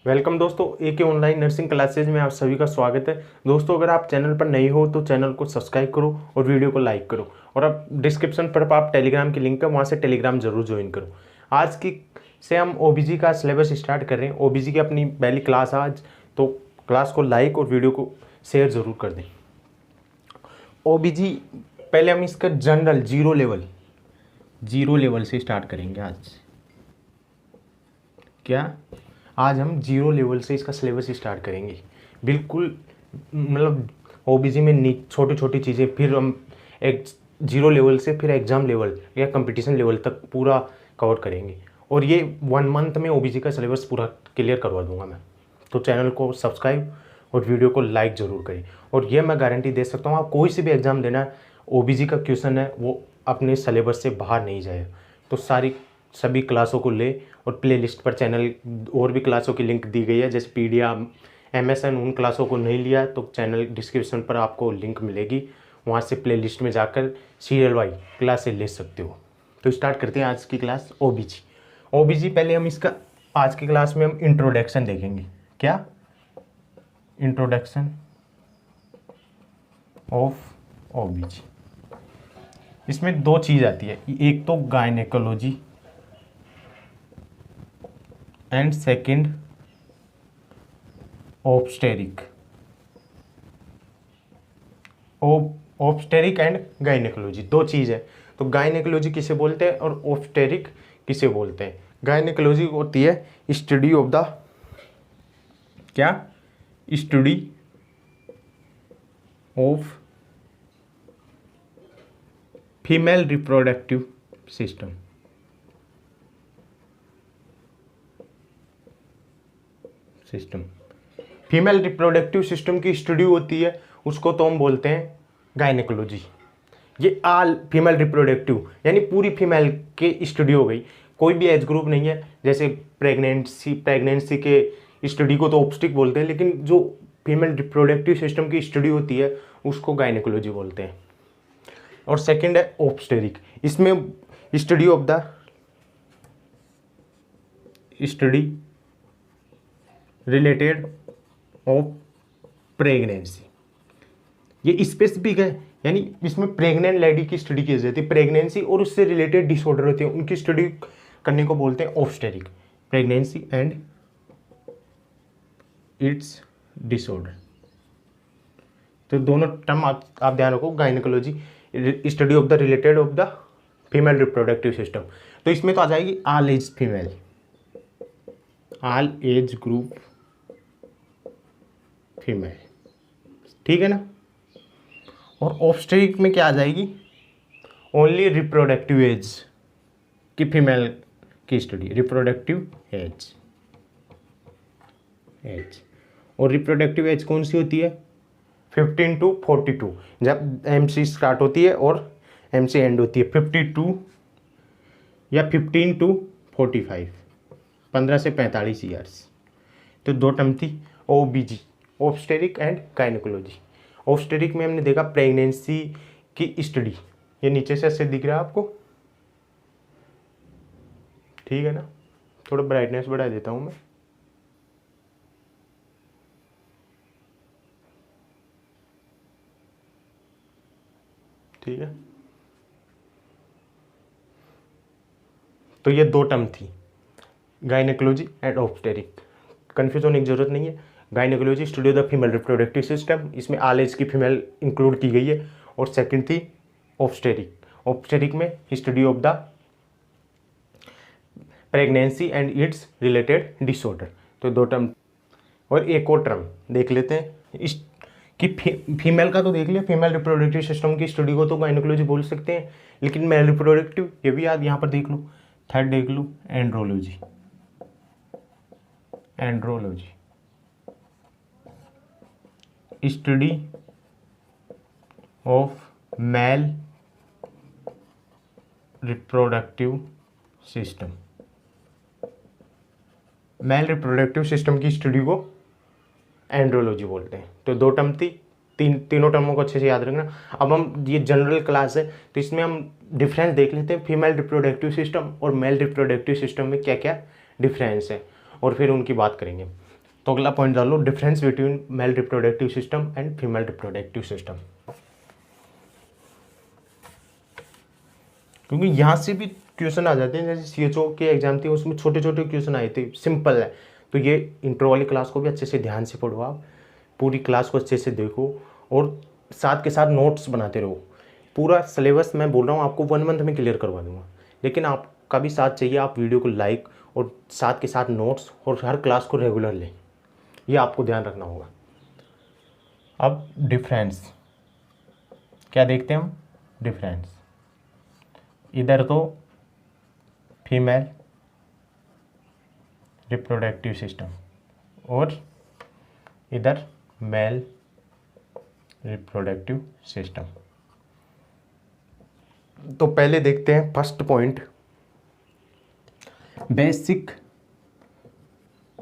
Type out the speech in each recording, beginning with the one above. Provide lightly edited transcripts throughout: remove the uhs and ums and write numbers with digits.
Welcome दोस्तों, ए online nursing classes में आप सभी का स्वागत है। दोस्तों, अगर आप चैनल पर नए हो तो चैनल को सब्सक्राइब करो और वीडियो को लाइक करो, और आप डिस्क्रिप्शन पर आप टेलीग्राम की लिंक है, वहाँ से टेलीग्राम जरूर ज्वाइन करो। आज की से हम ओबीजी का सिलेबस स्टार्ट कर रहे हैं। ओबीजी की अपनी पहली क्लास आज, तो क्लास को लाइक और वीडियो को शेयर ज़रूर कर दें। ओबीजी पहले हम इसका जनरल जीरो लेवल से स्टार्ट करेंगे। आज हम जीरो लेवल से इसका सिलेबस स्टार्ट करेंगे। बिल्कुल मतलब ओबीजी में छोटी छोटी चीज़ें, फिर हम एक जीरो लेवल से फिर एग्ज़ाम लेवल या कंपटीशन लेवल तक पूरा कवर करेंगे। और ये 1 मंथ में ओबीजी का सिलेबस पूरा क्लियर करवा दूंगा मैं। तो चैनल को सब्सक्राइब और वीडियो को लाइक ज़रूर करें। और ये मैं गारंटी दे सकता हूँ, आप कोई सी भी एग्ज़ाम देना है, ओबीजी का क्वेश्चन है वो अपने सिलेबस से बाहर नहीं जाए। तो सभी क्लासों को ले, और प्लेलिस्ट पर चैनल और भी क्लासों की लिंक दी गई है, जैसे पीडिया, एमएसएन। उन क्लासों को नहीं लिया तो चैनल डिस्क्रिप्शन पर आपको लिंक मिलेगी, वहाँ से प्लेलिस्ट में जाकर सीरियल वाइज क्लासें ले सकते हो। तो स्टार्ट करते हैं आज की क्लास ओबीजी। पहले हम इसका आज की क्लास में हम इंट्रोडक्शन देखेंगे। क्या? Introduction of OBG. इसमें 2 चीज़ आती है, एक तो gynaecology and second obstetric and gynaecology, 2 चीज़ है। तो गायनेकोलॉजी किसे बोलते हैं और ऑब्स्टेरिक किसे बोलते हैं? गायनेकोलॉजी होती है study of the study of female reproductive system. Female reproductive system की स्टडी होती है, उसको तो हम बोलते हैं गायनेकोलॉजी। ये आल फीमेल रिप्रोडक्टिव यानी पूरी फीमेल के स्टडी हो गई, कोई भी एज ग्रुप नहीं है। जैसे प्रेगनेंसी के स्टडी को तो ऑब्स्टिक बोलते हैं, लेकिन जो फीमेल रिप्रोडक्टिव सिस्टम की स्टडी होती है उसको गायनेकोलॉजी बोलते हैं। और सेकंड है ऑब्स्टेरिक, इसमें study of the related of pregnancy. ये स्पेसिफिक है, यानी इसमें प्रेग्नेंट लेडी की स्टडी की जाती है। प्रेगनेंसी और उससे रिलेटेड डिसऑर्डर होते हैं, उनकी स्टडी करने को बोलते हैं obstetric. Pregnancy and its disorder, तो दोनों टर्म आप ध्यान रखो। Gynaecology study of the related of the female reproductive system, तो इसमें तो आ जाएगी all age female, all age group female, ठीक है ना। और ऑब्स्टेरिक में क्या आ जाएगी? ओनली रिप्रोडक्टिव एज की फीमेल की स्टडी, रिप्रोडक्टिव एज। और रिप्रोडक्टिव एज कौन सी होती है? 15 to 42, जब एमसी स्टार्ट होती है और एमसी एंड होती है। 52 या 15 to 45, 15 से 45 ईयर्स। तो 2 टर्म थी ओबीजी, ऑब्स्टेरिक एंड गायनेकोलॉजी। ऑब्स्टेरिक में हमने देखा प्रेगनेंसी की स्टडी, ये नीचे से ऐसे दिख रहा है आपको, ठीक है ना। थोड़ा ब्राइटनेस बढ़ा देता हूँ मैं, ठीक है। तो ये 2 टर्म थी, गायनेकोलॉजी एंड ऑब्स्टेरिक। कंफ्यूज होने की जरूरत नहीं है। Gynaecology study of the female reproductive system, इसमें ऑल एज की फीमेल इंक्लूड की गई है। और सेकंड थी ऑब्स्टेरिक में study of the pregnancy and it's related disorder. तो 2 टर्म। और एक और टर्म देख लेते हैं कि फीमेल का तो देख लिया, फीमेल रिप्रोडक्टिव सिस्टम की स्टडी को तो गायनेकोलॉजी बोल सकते हैं, लेकिन मेल रिप्रोडक्टिव ये भी याद यहाँ पर देख लो। थर्ड देख लो andrology, study of male reproductive system. Male reproductive system की स्टडी को एंड्रोलॉजी बोलते हैं। तो 2 टर्म थी, तीनों टर्मों को अच्छे से याद रखना। अब हम, ये जनरल क्लास है तो इसमें हम डिफरेंस देख लेते हैं फीमेल रिप्रोडक्टिव सिस्टम और मेल रिप्रोडक्टिव सिस्टम में क्या क्या डिफरेंस है, और फिर उनकी बात करेंगे। तो अगला पॉइंट डालो, difference between mail reproductive system and female reproductive system. क्योंकि यहाँ से भी क्वेश्चन आ जाते हैं, जैसे CHO के एग्जाम थे उसमें छोटे छोटे क्वेश्चन आए थे, सिंपल है। तो ये इंट्रो वाली क्लास को भी अच्छे से ध्यान से पढ़ो, आप पूरी क्लास को अच्छे से देखो और साथ के साथ नोट्स बनाते रहो। पूरा सिलेबस मैं बोल रहा हूँ आपको 1 मंथ में क्लियर करवा दूंगा, लेकिन आपका भी साथ चाहिए। आप वीडियो को लाइक और साथ के साथ नोट्स और हर क्लास को रेगुलर लें, ये आपको ध्यान रखना होगा। अब डिफरेंस क्या देखते हैं हम, डिफरेंस इधर तो फीमेल रिप्रोडक्टिव सिस्टम और इधर मेल रिप्रोडक्टिव सिस्टम। तो पहले देखते हैं first point, basic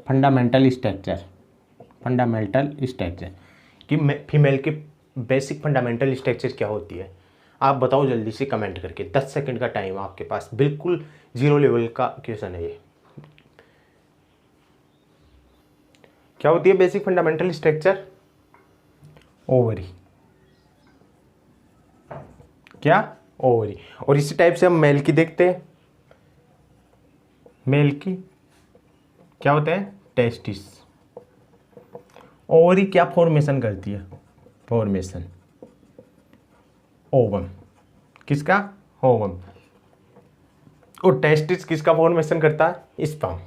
fundamental structure. Fundamental structure कि फीमेल के बेसिक फंडामेंटल स्ट्रक्चर क्या होती है, आप बताओ जल्दी से कमेंट करके। 10 सेकंड का टाइम आपके पास, बिल्कुल 0 लेवल का क्वेश्चन है ये। क्या होती है बेसिक फंडामेंटल स्ट्रक्चर? ओवरी। क्या? ओवरी। और इसी टाइप से हम मेल की देखते हैं। मेल की क्या होता है? टेस्टिस। ओवरी क्या फॉर्मेशन करती है? Formation ovum. किसका? ओवम। और टेस्टिस किसका फॉर्मेशन करता है? स्पर्म।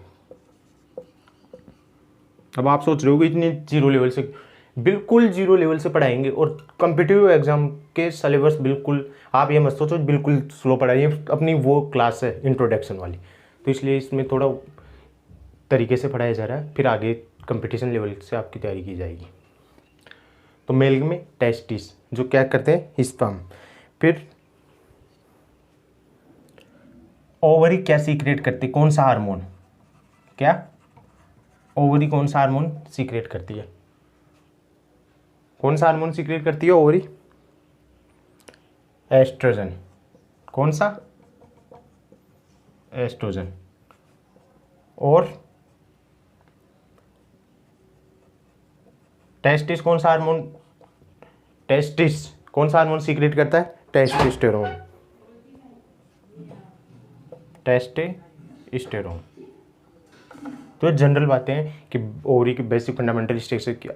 अब आप सोच रहे हो कि इतनी 0 लेवल से, बिल्कुल 0 लेवल से पढ़ाएंगे। और कॉम्पिटिटिव एग्जाम के सिलेबस बिल्कुल, आप ये मत सोचो बिल्कुल स्लो पढ़ाइए, अपनी वो क्लास है इंट्रोडक्शन वाली, तो इसलिए इसमें थोड़ा तरीके से पढ़ाया जा रहा है, फिर आगे कंपटीशन लेवल से आपकी तैयारी की जाएगी। तो मेल में टेस्टिस जो क्या करते हैं? स्पर्म। फिर ओवरी क्या सीक्रेट करती है? कौन सा हार्मोन? क्या? ओवरी कौन सा हार्मोन सीक्रेट करती है? कौन सा हार्मोन सीक्रेट करती है ओवरी? एस्ट्रोजन। कौन सा? एस्ट्रोजन। और टेस्टिस कौन सा हार्मोन? टेस्टिस कौन सा हार्मोन सीक्रेट करता है? टेस्टोस्टेरोन। टेस्टोस्टेरोन। तो जनरल बातें हैं कि ओवरी की बेसिक फंडामेंटल स्ट्रक्चर क्या,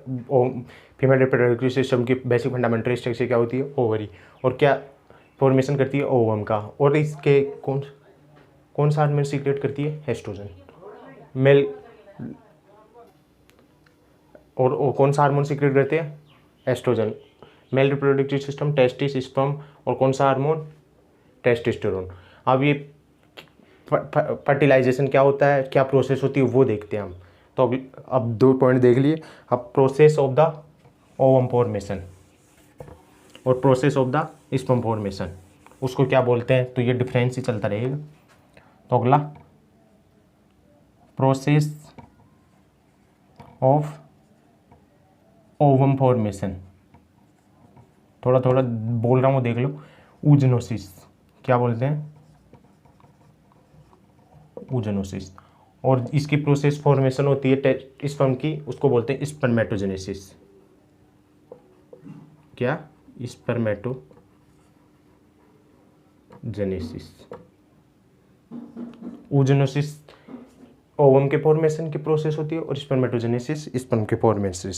फीमेल रिप्रोडक्टिव सिस्टम की बेसिक फंडामेंटल स्ट्रक्चर क्या होती है? ओवरी। और क्या फॉर्मेशन करती है? ओवम का। और इसके कौन सा हार्मोन सीक्रेट करती है? एस्ट्रोजन। मेल और कौन सा हार्मोन सीक्रेट करते हैं? Oestrogen. Male reproductive system testis, sperm और कौन सा हार्मोन? टेस्टोस्टेरोन। अब ये फर्टिलाइजेशन क्या होता है, क्या प्रोसेस होती है, वो देखते हैं हम। तो अब 2 पॉइंट देख लिए। अब process of the ovum formation और process of the sperm formation, उसको क्या बोलते हैं? तो ये डिफरेंस ही चलता रहेगा। तो अगला प्रोसेस ऑफ ओवम फॉर्मेशन, थोड़ा थोड़ा बोल रहा हूँ देख लो। ऊजनोसिस क्या बोलते हैं? ऊजनोसिस। और इसकी प्रोसेस फॉर्मेशन होती है स्पर्म की, उसको बोलते हैं स्पर्मेटोजेनेसिस। क्या? स्पर्मेटोजेनेसिस। ऊजनोसिस ओवम के फॉर्मेशन की प्रोसेस होती है और स्पर्मेटोजेनेसिस स्पर्म के फॉर्मेशन।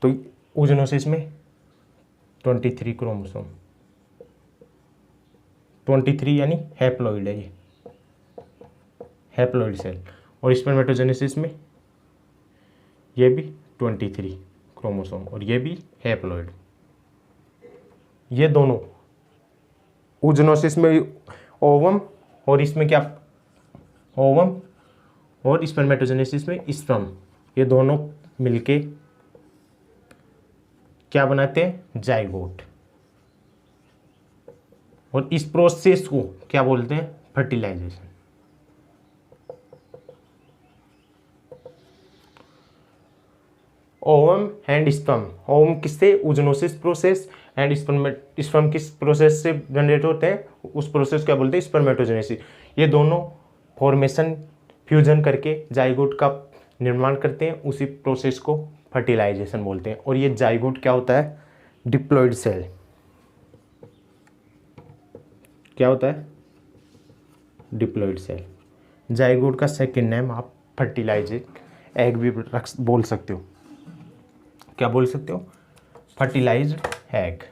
तो ऊजनोसिस में 23 क्रोमोसोम, 23 यानी हैप्लॉइड है ये, हैप्लॉइड सेल। और स्पर्मेटोजेनेसिस में ये भी 23 क्रोमोसोम और ये भी हैप्लॉइड। ये दोनों ऊजनोसिस में ओवम और इसमें क्या? ओवम और स्पर्मेटोजेनेसिस में स्पर्म, ये दोनों मिलके क्या बनाते हैं? जाइगोट। और इस प्रोसेस को क्या बोलते हैं? Fertilisation. Ovum and sperm, ovum किससे? ऊजनोसिस प्रोसेस, एंड स्पर्म किस प्रोसेस से जनरेट होते हैं? उस प्रोसेस क्या बोलते हैं? स्पर्मेटोजेनेसिस। ये दोनों फॉर्मेशन फ्यूजन करके जाइगोट का निर्माण करते हैं, उसी प्रोसेस को फर्टिलाइजेशन बोलते हैं। और ये जाइगोट क्या होता है? Diploid cell. क्या होता है? Diploid cell. जाइगोट का सेकंड नेम आप फर्टिलाइजेड एग भी बोल सकते हो। क्या बोल सकते हो? Fertilised egg.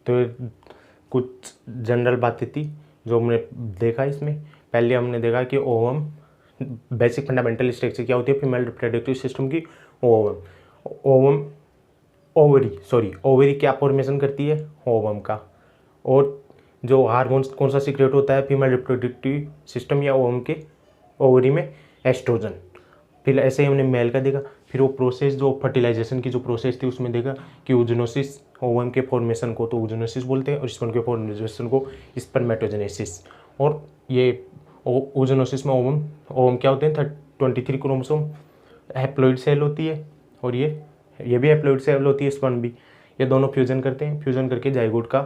तो कुछ जनरल बातें थी जो हमने देखा इसमें। पहले हमने देखा कि ओवम, बेसिक फंडामेंटल स्ट्रक्चर क्या होती है फीमेल रिप्रोडक्टिव सिस्टम की। ओवम ओवरी क्या फॉर्मेशन करती है? ओवम का। और जो हार्मोन्स कौन सा सीक्रेट होता है फीमेल रिप्रोडक्टिव सिस्टम या ओवम के ओवरी में? एस्ट्रोजन। फिर ऐसे ही हमने मेल का देखा। फिर वो प्रोसेस जो फर्टिलाइजेशन की जो प्रोसेस थी उसमें देखा कि oogenesis, ओवम के फॉर्मेशन को तो oogenesis बोलते हैं और स्पर्म के फॉर्मेशन को स्पर्मेटोजेनेसिस। और ये oogenesis में ओवम क्या होते हैं? 23 क्रोमोसोम हैप्लॉइड सेल होती है और ये भी हैप्लॉइड सेल होती है, स्पर्म भी। ये दोनों फ्यूजन करते हैं, फ्यूजन करके जाइगोट का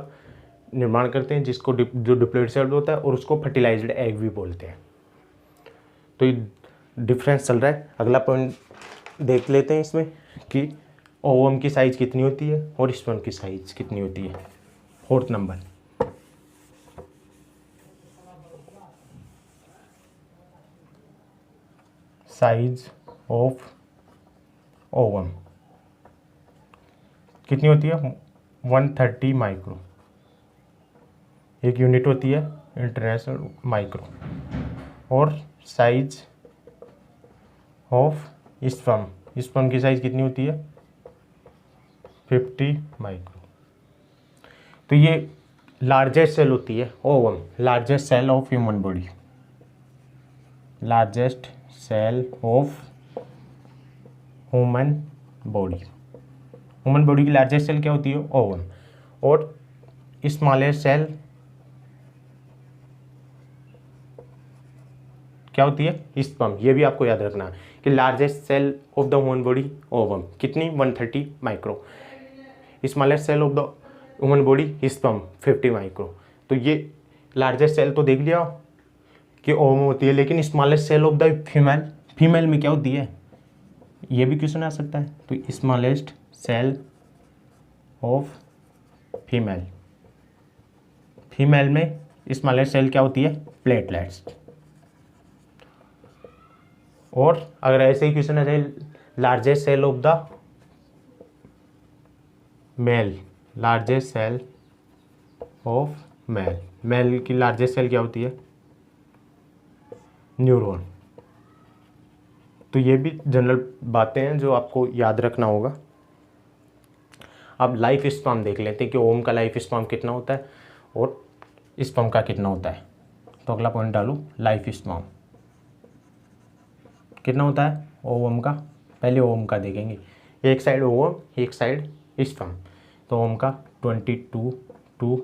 निर्माण करते हैं, जिसको जो डिप्लॉइड सेल होता है, और उसको फर्टिलाइज्ड एग भी बोलते हैं। तो ये डिफरेंस चल रहा है। अगला पॉइंट देख लेते हैं इसमें कि ओवम की साइज कितनी होती है और स्पर्म की साइज कितनी होती है। 4th number, size of ovum कितनी होती है? 130 माइक्रो। एक यूनिट होती है इंटरनेशनल माइक्रो। और साइज ऑफ स्पर्म की साइज कितनी होती है? 50 माइक्रो। तो ये लार्जेस्ट सेल होती है ovum, largest cell of human body, largest cell of human body. Human body की लार्जेस्ट सेल क्या होती है? ओवम। और स्मॉलेस्ट सेल क्या होती है? स्पर्म। ये भी आपको याद रखना है कि largest cell of the human body ovum कितनी? 130 micro. Smallest cell of the human body sperm 50 micro. तो ये लार्जेस्ट सेल तो देख लिया कि ओवम होती है, लेकिन smallest cell of the female में क्या होती है? ये भी क्वेश्चन आ सकता है। तो स्मॉलेस्ट सेल ऑफ फीमेल में स्मॉलेस्ट सेल क्या होती है? प्लेटलेट्स। और अगर ऐसे ही क्वेश्चन आ जाए largest cell of the male, largest cell of male की लार्जेस्ट सेल क्या होती है? न्यूरॉन। तो ये भी जनरल बातें हैं जो आपको याद रखना होगा। अब लाइफ स्पैन देख लेते हैं कि ओवम का लाइफ स्पैन कितना होता है और स्पर्म का कितना होता है। तो अगला पॉइंट डालूँ, लाइफ स्पैन कितना होता है ओवम का। पहले ओवम का देखेंगे, एक साइड ओवम एक साइड स्पर्म। तो ओवम का 22 to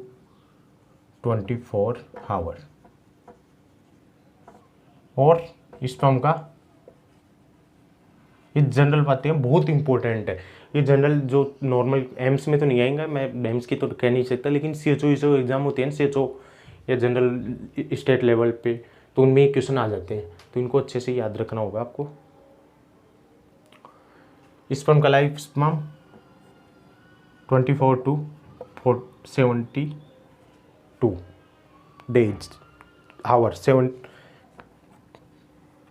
24 आवर और स्पर्म का, ये जनरल बातें बहुत इंपॉर्टेंट है। ये जनरल जो नॉर्मल एम्स में तो नहीं आएगा, मैं एम्स की तो कह नहीं सकता, लेकिन CHO एग्जाम होते हैं ना, CHO या जनरल स्टेट लेवल पे, तो उनमें ये क्वेश्चन आ जाते हैं, तो इनको अच्छे से याद रखना होगा आपको। स्पर्म का life span 24 to 72 days hour,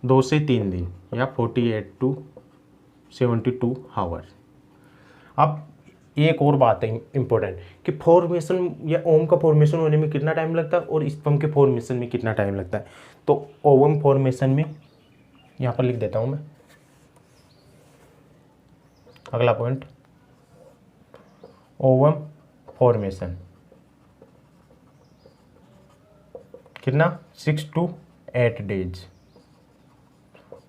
2 से 3 दिन या 48 to 72 आवर। अब एक और बात है इम्पोर्टेंट कि फॉर्मेशन या ओवम का फॉर्मेशन होने में कितना टाइम लगता है और स्पर्म के फॉर्मेशन में कितना टाइम लगता है। तो ओवम फॉर्मेशन में यहाँ पर लिख देता हूँ मैं, अगला पॉइंट, ओवम फॉर्मेशन कितना? 6 to 8 डेज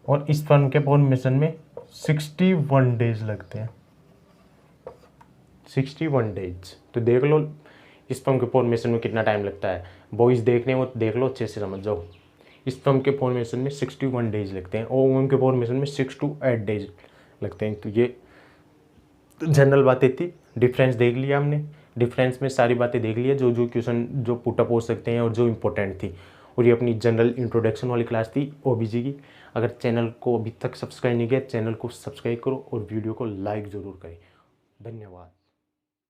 और स्पर्म के फॉर्मेशन में 61 डेज लगते हैं, 61 डेज। तो देख लो स्पर्म के फॉर्मेशन में कितना टाइम लगता है। बॉयज देखने वो देख लो, अच्छे से समझ जाओ। स्पर्म के फॉर्मेशन में 61 डेज लगते हैं और ओवम के फॉर्मेशन में 6 to 8 डेज लगते हैं। तो ये जनरल बातें थी, डिफरेंस देख लिया हमने। डिफरेंस में सारी बातें देख लिया, जो जो क्वेश्चन जो पुटअप हो सकते हैं और जो इम्पोर्टेंट थी। और ये अपनी जनरल इंट्रोडक्शन वाली क्लास थी ओबीजी की। अगर चैनल को अभी तक सब्सक्राइब नहीं किया, चैनल को सब्सक्राइब करो और वीडियो को लाइक ज़रूर करें। धन्यवाद।